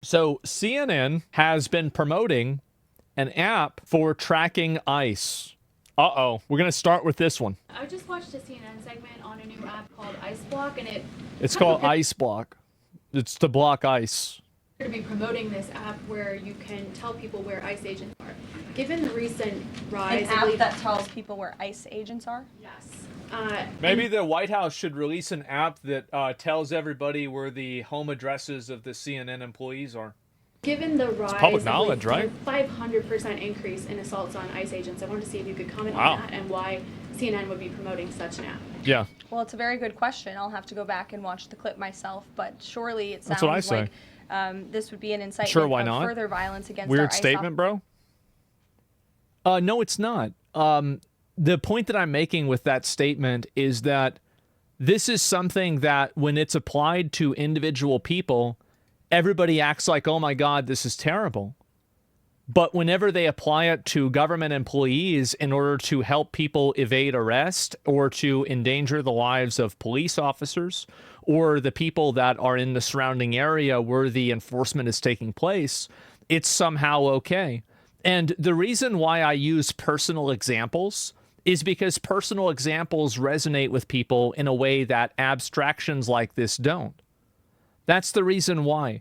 So CNN has been promoting an app for tracking ICE. Uh-oh. We're going to start with this one. I just watched a CNN segment on a new app called Ice Block, and it's called Ice Block. It's to block ICE. To be promoting this app where you can tell people where ICE agents are. Given the recent rise, an app that tells people where ICE agents are? Yes. Maybe the White House should release an app that tells everybody where the home addresses of the CNN employees are. Given the rise, it's public knowledge, right? 500% increase in assaults on ICE agents, I wanted to see if you could comment on that and why CNN would be promoting such an app. Yeah. Well, it's a very good question. I'll have to go back and watch the clip myself, but surely it sounds That's what I say. Like this would be an incitement sure, why not? of further violence against Weird our ICE statement, bro. No, it's not. The point that I'm making with that statement is that this is something that when it's applied to individual people, everybody acts like, oh my God, this is terrible. But whenever they apply it to government employees in order to help people evade arrest or to endanger the lives of police officers or the people that are in the surrounding area where the enforcement is taking place, it's somehow okay. And the reason why I use personal examples is because personal examples resonate with people in a way that abstractions like this don't. That's the reason why.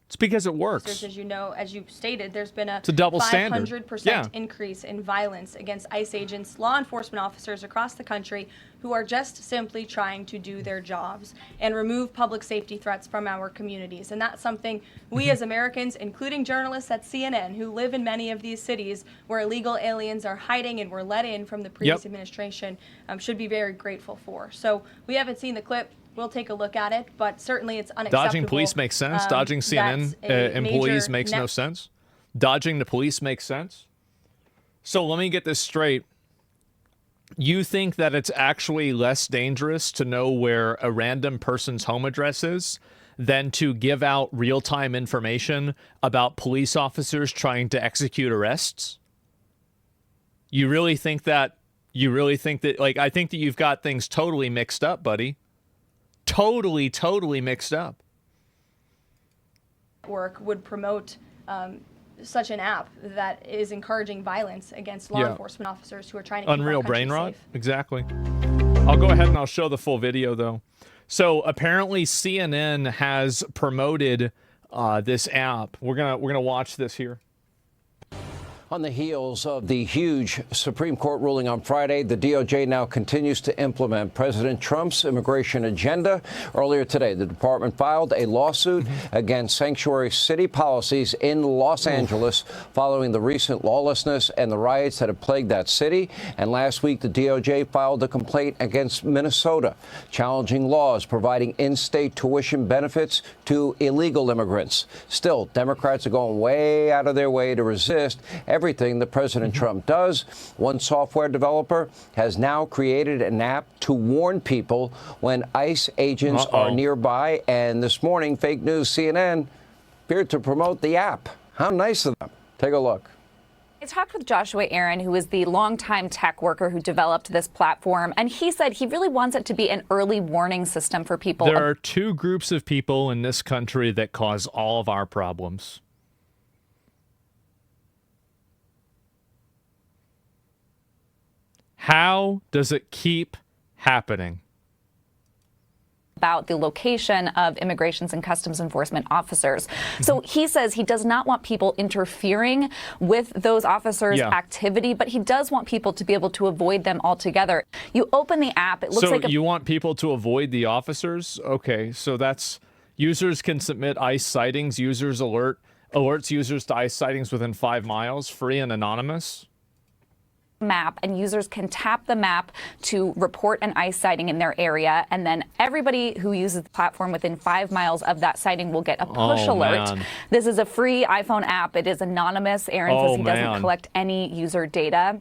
It's because it works. As you know, as you stated, there's been a double 500% increase in violence against ICE agents, law enforcement officers across the country who are just simply trying to do their jobs and remove public safety threats from our communities. And that's something we as Americans, including journalists at CNN who live in many of these cities where illegal aliens are hiding and were let in from the previous administration, should be very grateful for. So we haven't seen the clip. We'll take a look at it, but certainly it's unacceptable. Dodging police makes sense. Dodging CNN employees makes no sense. Dodging the police makes sense. So let me get this straight. You think that it's actually less dangerous to know where a random person's home address is than to give out real-time information about police officers trying to execute arrests? You really think that, like, I think that you've got things totally mixed up, buddy. Totally mixed up. Work would promote such an app that is encouraging violence against law enforcement officers who are trying to keep Unreal our country brain rot. safe. Exactly. I'll go ahead and I'll show the full video though. So apparently CNN has promoted this app. We're gonna watch this here. On the heels of the huge Supreme Court ruling on Friday, the DOJ now continues to implement President Trump's immigration agenda. Earlier today, the department filed a lawsuit against sanctuary city policies in Los Angeles following the recent lawlessness and the riots that have plagued that city. And last week, the DOJ filed a complaint against Minnesota, challenging laws providing in-state tuition benefits to illegal immigrants. Still, Democrats are going way out of their way to resist everything that President Trump does. One software developer has now created an app to warn people when ICE agents are nearby. And this morning, fake news CNN appeared to promote the app. How nice of them. Take a look. I talked with Joshua Aaron, who is the longtime tech worker who developed this platform, and he said he really wants it to be an early warning system for people. There are two groups of people in this country that cause all of our problems. How does it keep happening? About the location of immigrations and customs enforcement officers. So he says he does not want people interfering with those officers' activity, but he does want people to be able to avoid them altogether. You open the app, it looks like you want people to avoid the officers? Okay, so that's users can submit ICE sightings. Users alerts users to ICE sightings within 5 miles, free and anonymous. Map, and users can tap the map to report an ICE sighting in their area, and then everybody who uses the platform within 5 miles of that sighting will get a push alert. Man. This is a free iPhone app. It is anonymous. Aaron says he doesn't collect any user data.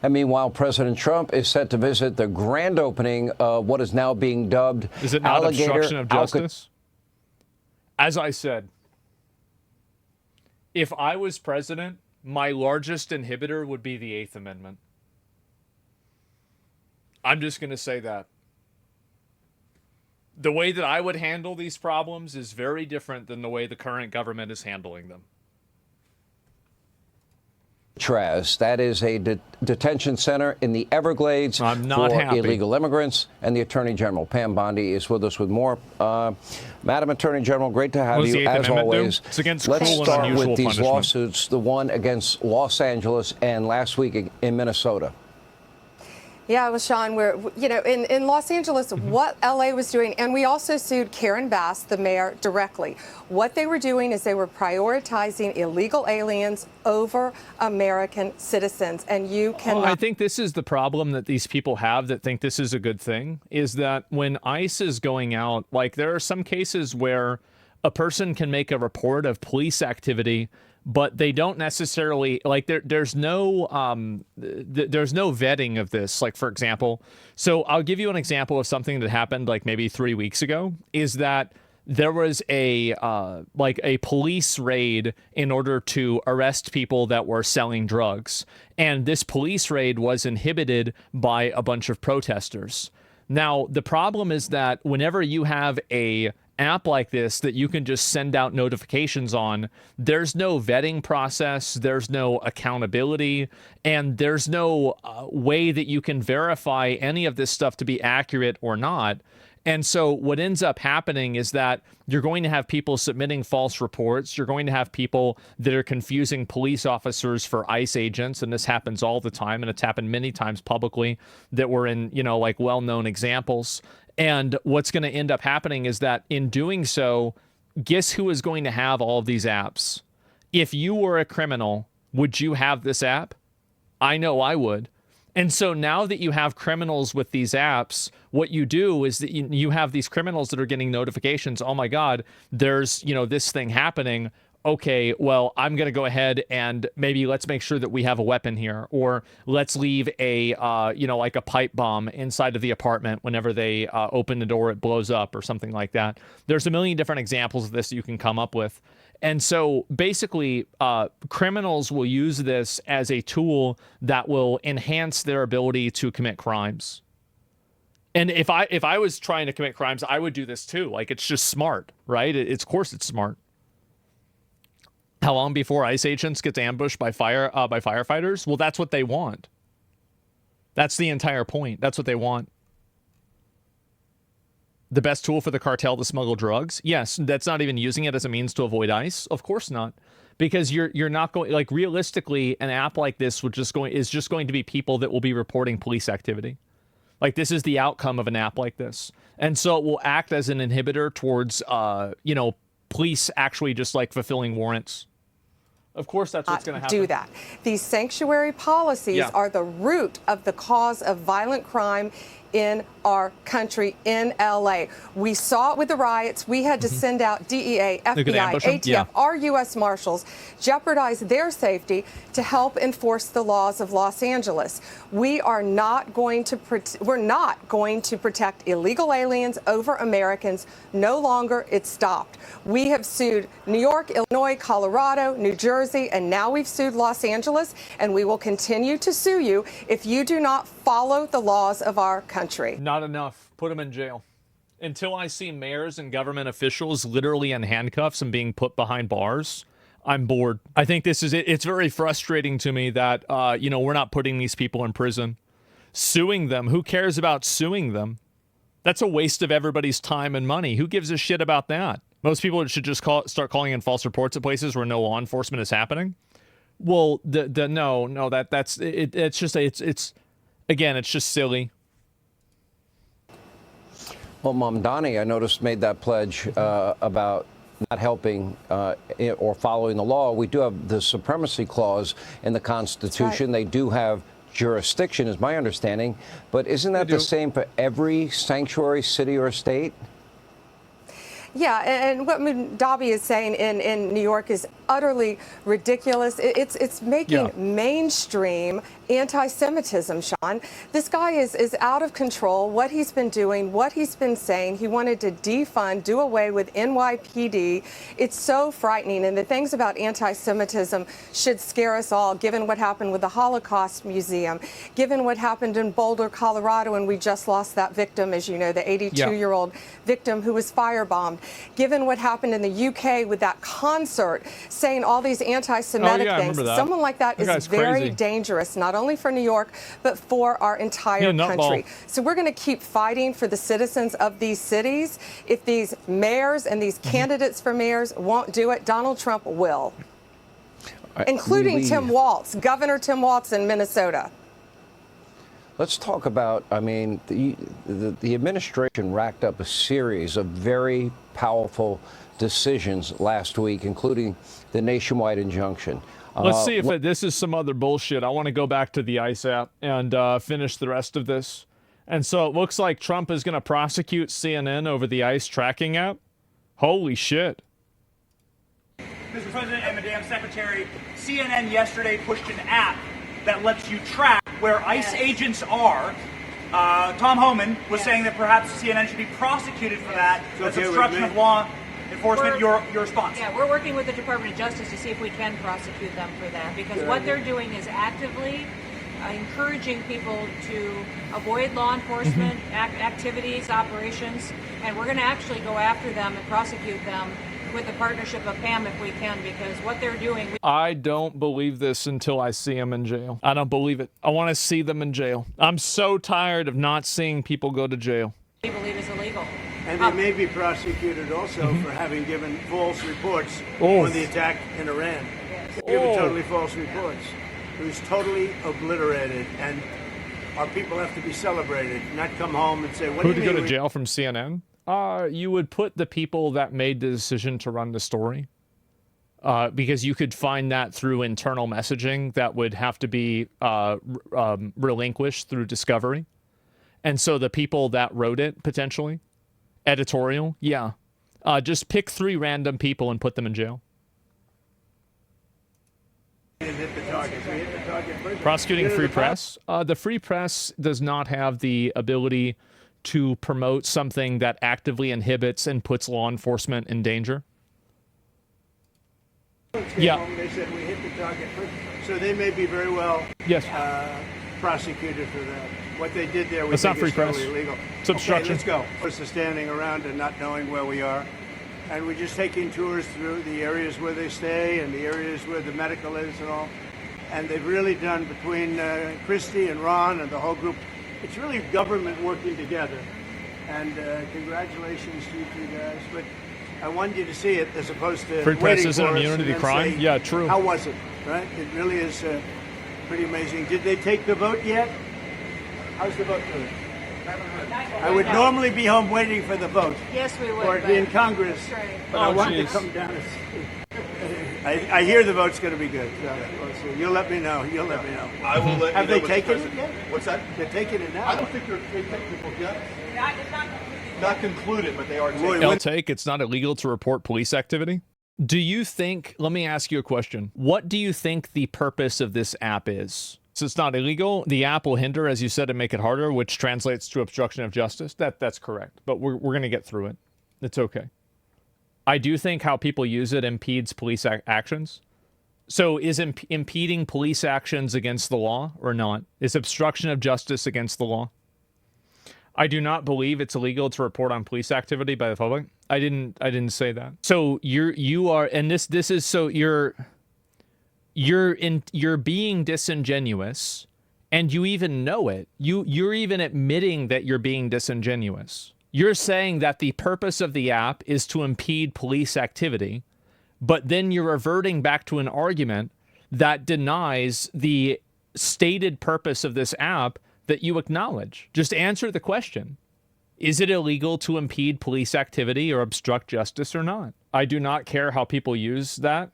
And meanwhile, President Trump is set to visit the grand opening of what is now being dubbed Is it not obstruction of justice? As I said, if I was president, my largest inhibitor would be the 8th Amendment. I'm just going to say that. the way that I would handle these problems is very different than the way the current government is handling them. That is a detention center in the Everglades I'm not for happy. illegal immigrants. And the Attorney General, Pam Bondi, is with us with more. Madam Attorney General, great to have you, as always. It's against Let's cruel and start unusual with these punishment. lawsuits, the one against Los Angeles and last week in Minnesota. Yeah, well, Sean, in Los Angeles, what LA was doing, and we also sued Karen Bass, the mayor, directly. What they were doing is they were prioritizing illegal aliens over American citizens, and you cannot. Well, I think this is the problem that these people have that think this is a good thing, is that when ICE is going out, like there are some cases where a person can make a report of police activity, but they don't necessarily there's no vetting of this. Like, for example, so I'll give you an example of something that happened like maybe 3 weeks ago, is that there was a police raid in order to arrest people that were selling drugs. And this police raid was inhibited by a bunch of protesters. Now, the problem is that whenever you have a app like this that you can just send out notifications on, there's no vetting process, there's no accountability, and there's no way that you can verify any of this stuff to be accurate or not. And so what ends up happening is that you're going to have people submitting false reports. You're going to have people that are confusing police officers for ICE agents. And this happens all the time. And it's happened many times publicly that were in, like well-known examples. And what's going to end up happening is that in doing so, guess who is going to have all of these apps? If you were a criminal, would you have this app? I know I would. And so now that you have criminals with these apps, what you do is that you have these criminals that are getting notifications. Oh my God, there's, this thing happening. Okay, well, I'm going to go ahead and maybe let's make sure that we have a weapon here, or let's leave a, like a pipe bomb inside of the apartment. Whenever they open the door, it blows up or something like that. There's a million different examples of this you can come up with. And so basically, criminals will use this as a tool that will enhance their ability to commit crimes. And if I was trying to commit crimes, I would do this too. Like, it's just smart, right? Of course it's smart. How long before ICE agents gets ambushed by firefighters? Well, that's what they want. That's the entire point. That's what they want. The best tool for the cartel to smuggle drugs? Yes, that's not even using it as a means to avoid ICE. Of course not, because you're not going, like, realistically, an app like this is just going to be people that will be reporting police activity. Like, this is the outcome of an app like this, and so it will act as an inhibitor towards police actually just like fulfilling warrants. Of course, that's what's going to happen. Do that. These sanctuary policies are the root of the cause of violent crime in our country, in LA. We saw it with the riots. We had to send out DEA, FBI, ATF, our U.S. Marshals, jeopardize their safety to help enforce the laws of Los Angeles. We are not going to protect illegal aliens over Americans. No longer. It's stopped. We have sued New York, Illinois, Colorado, New Jersey, and now we've sued Los Angeles, and we will continue to sue you if you do not follow the laws of our country. Not enough. Put them in jail. Until I see mayors and government officials literally in handcuffs and being put behind bars, I'm bored. I think this is it. It's very frustrating to me that, we're not putting these people in prison. Suing them. Who cares about suing them? That's a waste of everybody's time and money. Who gives a shit about that? Most people should just start calling in false reports at places where no law enforcement is happening. Well, it's just silly. Well, Mamdani, I noticed, made that pledge about not helping or following the law. We do have the supremacy clause in the Constitution. Right. They do have jurisdiction, is my understanding. But isn't that the same for every sanctuary city or state? Yeah, and what Mudabi is saying in New York is utterly ridiculous. It's making mainstream anti-Semitism, Sean. This guy is out of control. What he's been doing, what he's been saying, he wanted to defund, do away with NYPD. It's so frightening. And the things about anti-Semitism should scare us all, given what happened with the Holocaust Museum, given what happened in Boulder, Colorado, and we just lost that victim, as you know, the 82-year-old victim who was firebombed, given what happened in the UK with that concert saying all these anti-Semitic things. Someone like that is very dangerous, not only for New York, but for our entire country. So we're going to keep fighting for the citizens of these cities. If these mayors and these candidates for mayors won't do it, Donald Trump will, including Tim Walz, Governor Tim Walz in Minnesota. Let's talk about, I mean, the administration racked up a series of very powerful decisions last week, including the nationwide injunction. Let's see if this is some other bullshit. I want to go back to the ICE app and finish the rest of this. And so it looks like Trump is going to prosecute CNN over the ICE tracking app. Holy shit. Mr. President and Madam Secretary, CNN yesterday pushed an app that lets you track where ICE agents are. Tom Homan was saying that perhaps CNN should be prosecuted for that. That's obstruction of law enforcement. Your response? Yeah, we're working with the Department of Justice to see if we can prosecute them for that, because what they're doing is actively encouraging people to avoid law enforcement activities, operations, and we're going to actually go after them and prosecute them with the partnership of PAM if we can, because what they're doing... I don't believe this until I see them in jail. I don't believe it. I want to see them in jail. I'm so tired of not seeing people go to jail. We believe is illegal. And they may be prosecuted also for having given false reports on the attack in Iran. Given totally false reports. It was totally obliterated, and our people have to be celebrated, not come home and say, what do you mean? Who to go to jail from CNN? You would put the people that made the decision to run the story, because you could find that through internal messaging that would have to be relinquished through discovery. And so the people that wrote it, potentially, editorial, just pick 3 random people and put them in jail. Prosecuting free press. The free press does not have the ability to promote something that actively inhibits and puts law enforcement in danger. Yeah. They said we hit the target first, so they may be very well prosecuted for that. What they did there was not free press. Totally illegal. It's obstruction. Okay, let's go. It's standing around and not knowing where we are. And we're just taking tours through the areas where they stay and the areas where the medical is and all. And they've really done, between Christie and Ron and the whole group, it's really government working together. And congratulations to you 2 guys. But I wanted you to see it as opposed to free press isn't immunity to crime. Say, yeah, true. How was it? Right? It really is pretty amazing. Did they take the vote yet? How's the vote doing? I would normally be home waiting for the vote. Yes, we would. Or be in Congress. But I wanted to come down and see. I hear the vote's going to be good. So you'll let me know. You'll let me know. I will let Have you know. they taken it yet? What's that? They're taking it now. I don't think they're taking it yet. Not concluded, but they are taking it. It's not illegal to report police activity. Do you think, let me ask you a question. What do you think the purpose of this app is? So it's not illegal. The app will hinder, as you said, and make it harder, which translates to obstruction of justice. That's correct. But we're going to get through it. It's okay. I do think how people use it impedes police actions. So is impeding police actions against the law or not? Is obstruction of justice against the law? I do not believe it's illegal to report on police activity by the public. I didn't say that. So you are, and this is, so you're being disingenuous, and you even know it. You're even admitting that you're being disingenuous. You're saying that the purpose of the app is to impede police activity, but then you're reverting back to an argument that denies the stated purpose of this app that you acknowledge. Just answer the question. Is it illegal to impede police activity or obstruct justice or not? I do not care how people use that.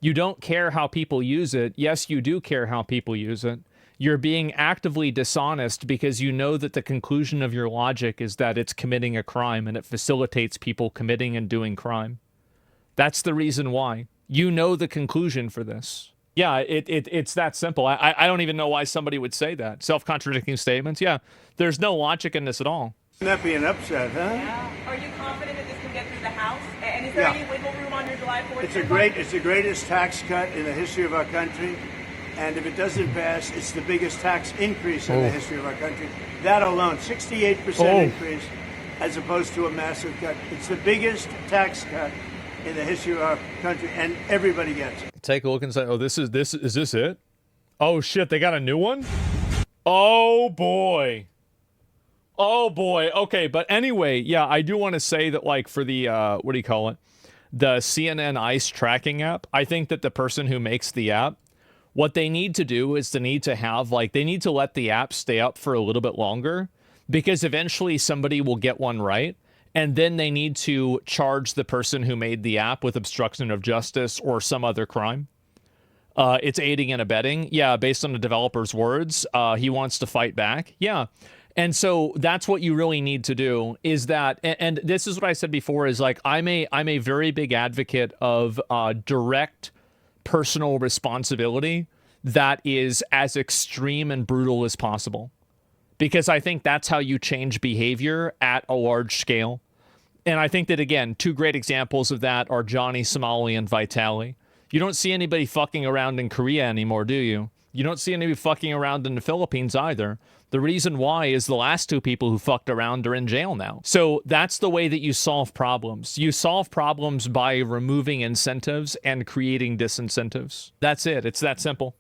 You don't care how people use it. Yes, you do care how people use it. You're being actively dishonest because you know that the conclusion of your logic is that it's committing a crime and it facilitates people committing and doing crime. That's the reason why. You know the conclusion for this. Yeah, it's that simple. I don't even know why somebody would say that. Self-contradicting statements. Yeah, there's no logic in this at all. Wouldn't that be an upset, huh? Yeah. Are you confident that this can get through the House? And is there any wiggle room on your July 4th? It's the greatest tax cut in the history of our country. And if it doesn't pass, it's the biggest tax increase in the history of our country. That alone, 68% increase, as opposed to a massive cut. It's the biggest tax cut in the history of our country, and everybody gets it. Take a look and say, oh, is this it? Oh, shit, they got a new one? Oh, boy. Oh, boy. Okay, but anyway, yeah, I do want to say that, like, for the, what do you call it? The CNN ICE tracking app, I think that the person who makes the app, what they need to do is they need to let the app stay up for a little bit longer, because eventually somebody will get one right, and then they need to charge the person who made the app with obstruction of justice or some other crime. It's aiding and abetting. Yeah, based on the developer's words, he wants to fight back. Yeah. And so that's what you really need to do, is that, and this is what I said before, is like, I'm a very big advocate of direct personal responsibility that is as extreme and brutal as possible, because I think that's how you change behavior at a large scale. And I think that, again, two great examples of that are Johnny Somali and Vitali. You don't see anybody fucking around in Korea anymore, do you? You don't see anybody fucking around in the Philippines either. The reason why is the last two people who fucked around are in jail now. So that's the way that you solve problems. You solve problems by removing incentives and creating disincentives. That's it. It's that simple.